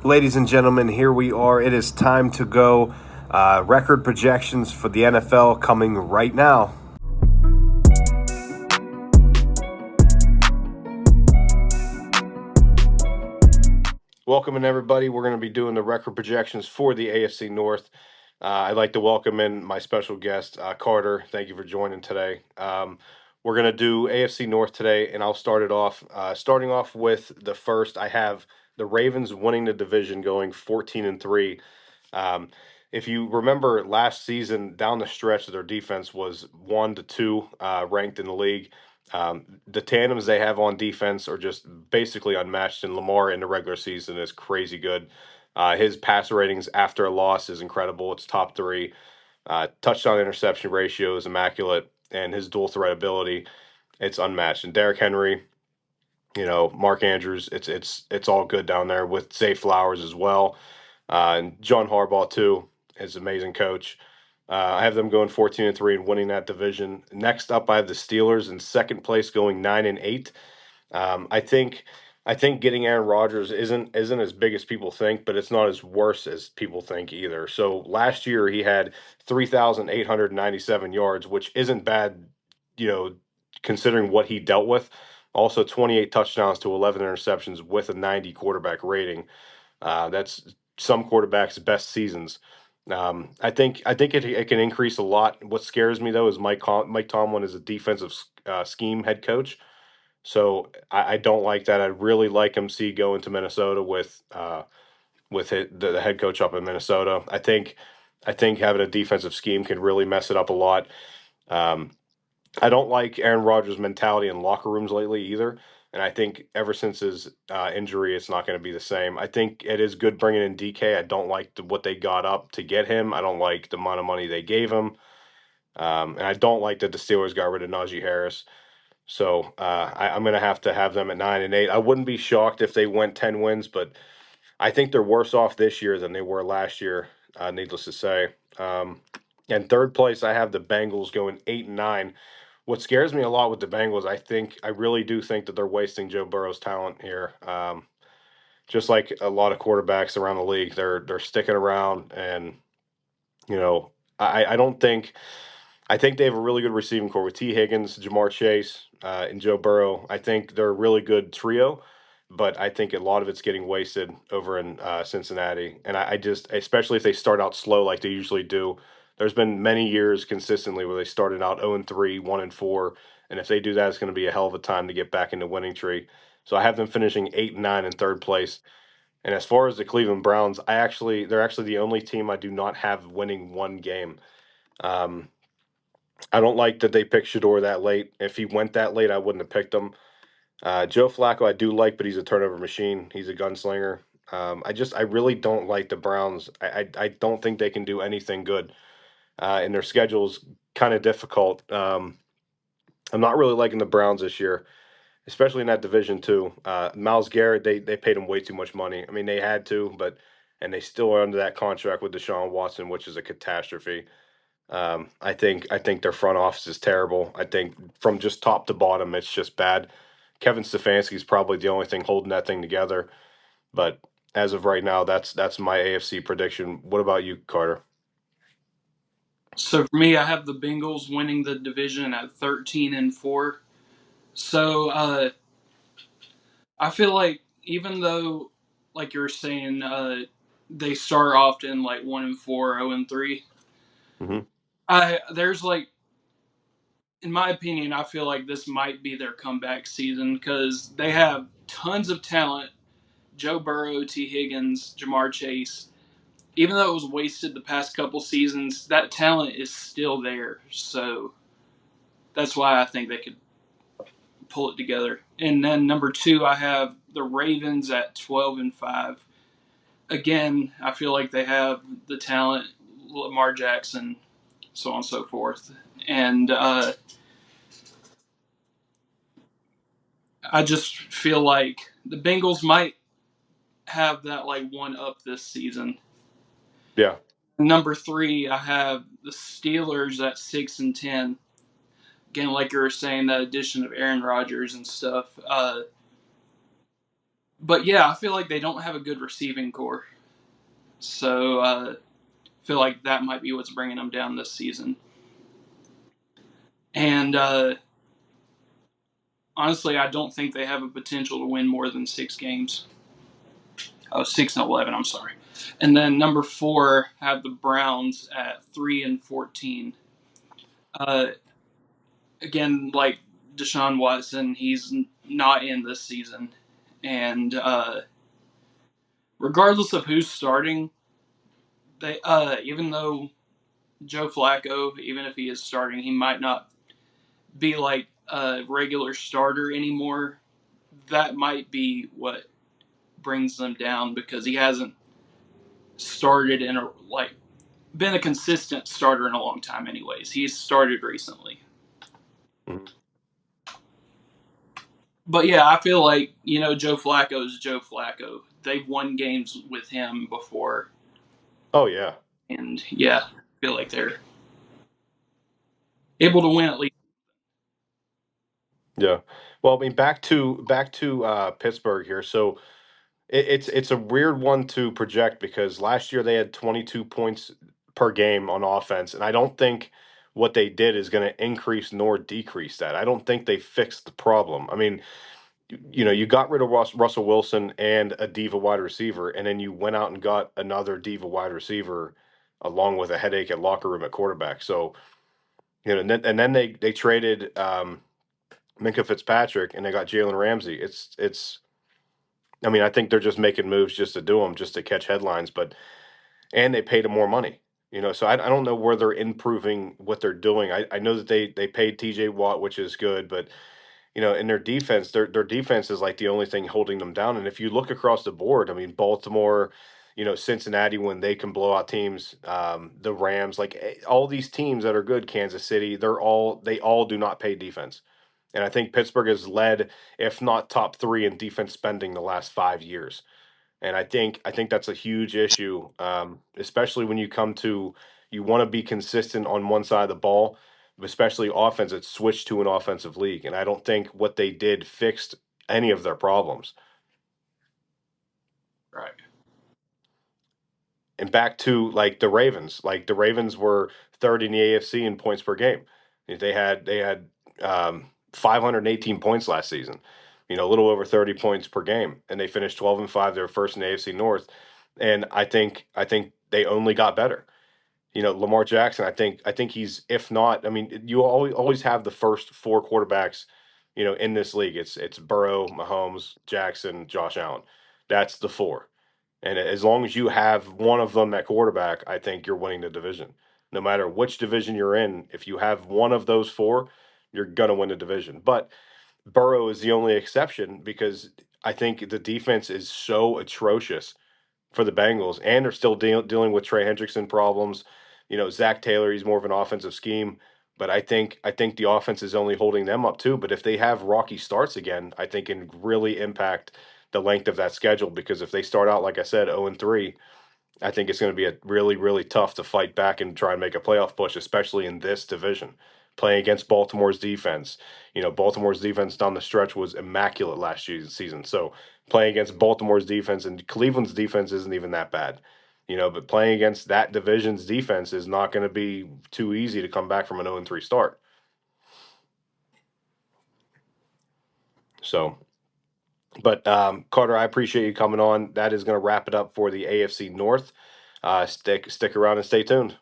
Ladies and gentlemen, here we are. It is time to go. Record projections for the NFL coming right now. Welcome in, everybody. We're going to be doing the record projections for the AFC North. I'd like to welcome in my special guest, Carter. Thank you for joining today. We're going to do AFC North today, and I'll start it off. Starting off with the first, I have the Ravens winning the division, going 14-3. If you remember last season, down the stretch, their defense was 1 to 2 ranked in the league. The tandems they have on defense are just basically unmatched, and Lamar in the regular season is crazy good. His pass ratings after a loss is incredible. It's top 3. Touchdown interception ratio is immaculate, and his dual threat ability, it's unmatched. And Derrick Henry, Mark Andrews, it's all good down there with Zay Flowers as well. And John Harbaugh too is an amazing coach. I have them going 14-3 and winning that division. Next up, I have the Steelers in second place, going 9-8. I think getting Aaron Rodgers isn't as big as people think, but it's not as worse as people think either. So last year he had 3,897 yards, which isn't bad, considering what he dealt with. Also, 28 touchdowns to 11 interceptions with a 90 quarterback rating. That's some quarterbacks' best seasons. I think it can increase a lot. What scares me though is Mike Tomlin is a defensive scheme head coach, so I don't like that. I'd really like him see go into Minnesota with the head coach up in Minnesota. I think having a defensive scheme can really mess it up a lot. Um, I don't like Aaron Rodgers' mentality in locker rooms lately either. And I think ever since his injury, it's not going to be the same. I think it is good bringing in DK. I don't like what they got up to get him. I don't like the amount of money they gave him. And I don't like that the Steelers got rid of Najee Harris. So I'm going to have them at 9-8. I wouldn't be shocked if they went 10 wins, but I think they're worse off this year than they were last year, needless to say. And third place, I have the Bengals going 8-9. What scares me a lot with the Bengals, I really do think that they're wasting Joe Burrow's talent here. Just like a lot of quarterbacks around the league, they're sticking around, and you know, I don't think I think they have a really good receiving core with T. Higgins, Jamar Chase, and Joe Burrow. I think they're a really good trio, but I think a lot of it's getting wasted over in Cincinnati. And I just, especially if they start out slow like they usually do, there's been many years consistently where they started out 0-3, 1-4, and if they do that, it's going to be a hell of a time to get back into winning tree. So I have them finishing 8-9 in third place. And as far as the Cleveland Browns, they're actually the only team I do not have winning one game. Um, I don't like that they picked Shador that late. If he went that late, I wouldn't have picked him. Joe Flacco, I do like, but he's a turnover machine. He's a gunslinger. I really don't like the Browns. I don't think they can do anything good, and their schedule's kind of difficult. I'm not really liking the Browns this year, especially in that division too. Myles Garrett, they paid him way too much money. I mean, they had to, but and they still are under that contract with Deshaun Watson, which is a catastrophe. I think their front office is terrible. I think from just top to bottom, it's just bad. Kevin Stefanski is probably the only thing holding that thing together. But as of right now, that's my AFC prediction. What about you, Carter? So for me, I have the Bengals winning the division at 13-4. So I feel like even though, like you're saying, they start often like 1-4, 0-3. Hmm. There's like, in my opinion, I feel like this might be their comeback season because they have tons of talent. Joe Burrow, T. Higgins, Jamar Chase. Even though it was wasted the past couple seasons, that talent is still there. So that's why I think they could pull it together. And then number 2, I have the Ravens at 12-5. Again, I feel like they have the talent, Lamar Jackson, so on and so forth. And I just feel like the Bengals might have that like one up this season. Yeah. Number 3, I have the Steelers at 6-10. Again, like you were saying, that addition of Aaron Rodgers and stuff. But yeah, I feel like they don't have a good receiving core, so I feel like that might be what's bringing them down this season. And honestly, I don't think they have a potential to win more than 6 games. Oh, 6-11. I'm sorry. And then number 4 have the Browns at 3-14. Uh, again, like Deshaun Watson, he's not in this season, and regardless of who's starting, they even though Joe Flacco, even if he is starting, he might not be like a regular starter anymore. That might be what brings them down because he hasn't started in a like been a consistent starter in a long time. Anyways, he's started recently. Mhm. But yeah, I feel like Joe Flacco is Joe Flacco. They've won games with him before, Oh yeah, and yeah, I feel like they're able to win at least. yeah. Well, I mean, back to Pittsburgh here. So it's a weird one to project because last year they had 22 points per game on offense, and I don't think what they did is going to increase nor decrease that. I don't think they fixed the problem. I mean, you got rid of Russell Wilson and a diva wide receiver, and then you went out and got another diva wide receiver along with a headache at locker room at quarterback. So, and then they traded Minka Fitzpatrick and they got Jalen Ramsey. It's I mean, I think they're just making moves just to do them, just to catch headlines, but and they paid him more money. So I don't know where they're improving what they're doing. I know that they paid TJ Watt, which is good, but in their defense, their defense is like the only thing holding them down. And if you look across the board, I mean, Baltimore, Cincinnati, when they can blow out teams, the Rams, like all these teams that are good, Kansas City, they all do not pay defense. And I think Pittsburgh has led, if not top three in defense spending the last 5 years. And I think that's a huge issue, especially when you want to be consistent on one side of the ball, especially offense. It's switched to an offensive league, and I don't think what they did fixed any of their problems. Right. And back to like the Ravens were third in the AFC in points per game. They had 518 points last season, a little over 30 points per game, and they finished 12-5. They were first in the AFC North, and I think they only got better. Lamar Jackson, I think he's, if not, I mean, you always have the first four quarterbacks, in this league. It's Burrow, Mahomes, Jackson, Josh Allen. That's the four. And as long as you have one of them at quarterback, I think you're winning the division. No matter which division you're in, if you have one of those four, you're gonna win the division. But Burrow is the only exception because I think the defense is so atrocious for the Bengals, and they're still dealing with Trey Hendrickson problems. Zach Taylor, he's more of an offensive scheme, but I think the offense is only holding them up too. But if they have rocky starts again, I think it can really impact the length of that schedule because if they start out like I said 0-3, I think it's going to be a really, really tough to fight back and try and make a playoff push, especially in this division. Playing against Baltimore's defense, Baltimore's defense down the stretch was immaculate last season. So playing against Baltimore's defense and Cleveland's defense isn't even that bad, but playing against that division's defense is not going to be too easy to come back from an 0-3 start. So, but Carter, I appreciate you coming on. That is going to wrap it up for the AFC North. Stick around and stay tuned.